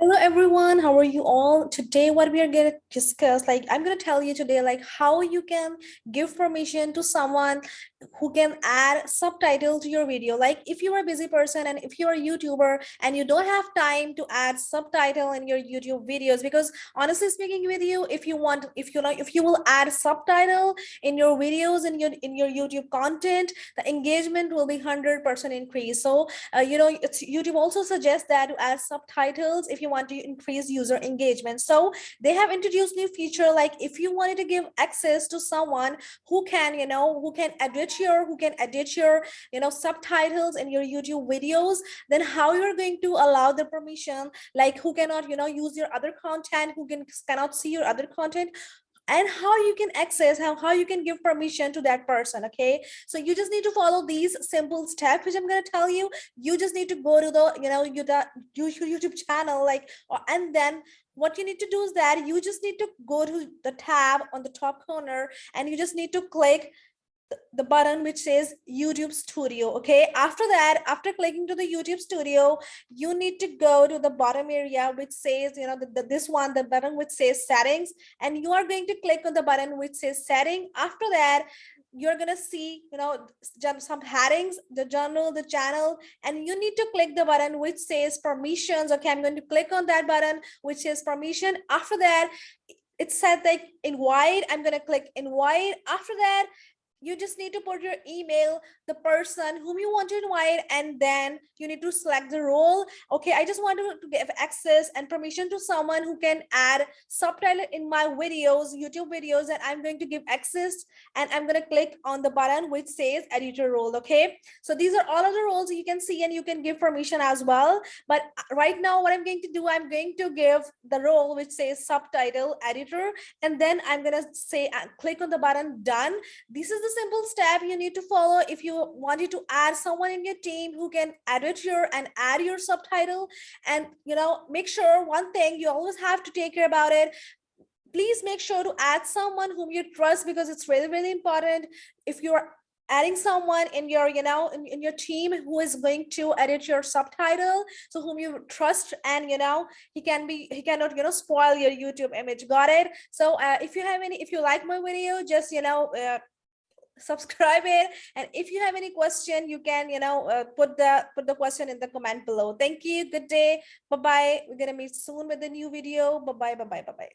Hello everyone, how are you all? Today what we are going to discuss, I'm going to tell you today how you can give permission to someone who can add subtitle to your video. Like if you are a busy person and if you're a YouTuber and you don't have time to add subtitle in your YouTube videos, because honestly speaking with you, if you will add subtitle in your videos in your YouTube content, the engagement will be 100% increase. So YouTube also suggests that to add subtitles if you want to increase user engagement. So they have introduced new feature, like if you wanted to give access to someone who can edit your subtitles in your YouTube videos, then how you're going to allow the permission, like who cannot use your other content, cannot see your other content, and how you can access, how you can give permission to that person. Okay, so you just need to follow these simple steps which I'm going to tell you. You just need to go to the YouTube channel, and then what you need to do is that you just need to go to the tab on the top corner and you just need to click the button which says YouTube Studio. Okay, after that, after clicking to the YouTube Studio, you need to go to the bottom area which says the button which says settings, and you are going to click on the button which says setting. After that, you're gonna see some headings, the journal, the channel, and you need to click the button which says permissions. Okay, I'm going to click on that button which says permission. After that, it said like invite. I'm going to click invite. After that, you just need to put your email, the person whom you want to invite, and then you need to select the role. Okay, I just want to give access and permission to someone who can add subtitle in my videos, YouTube videos, and I'm going to give access, and I'm going to click on the button which says editor role. Okay, so these are all of the roles you can see, and you can give permission as well. But right now what I'm going to do, I'm going to give the role which says subtitle editor, and then I'm going to say click on the button done. This is the simple step you need to follow if you wanted to add someone in your team who can edit your and add your subtitle. And make sure one thing you always have to take care about it. Please make sure to add someone whom you trust, because it's really, really important. If you're adding someone in your in your team who is going to edit your subtitle, so whom you trust, and he cannot spoil your YouTube image. Got it? So if you like my video, just subscribe it, and if you have any question, you can put the question in the comment below. Thank you. Good day. Bye bye. We're gonna meet soon with a new video. Bye bye. Bye bye. Bye bye.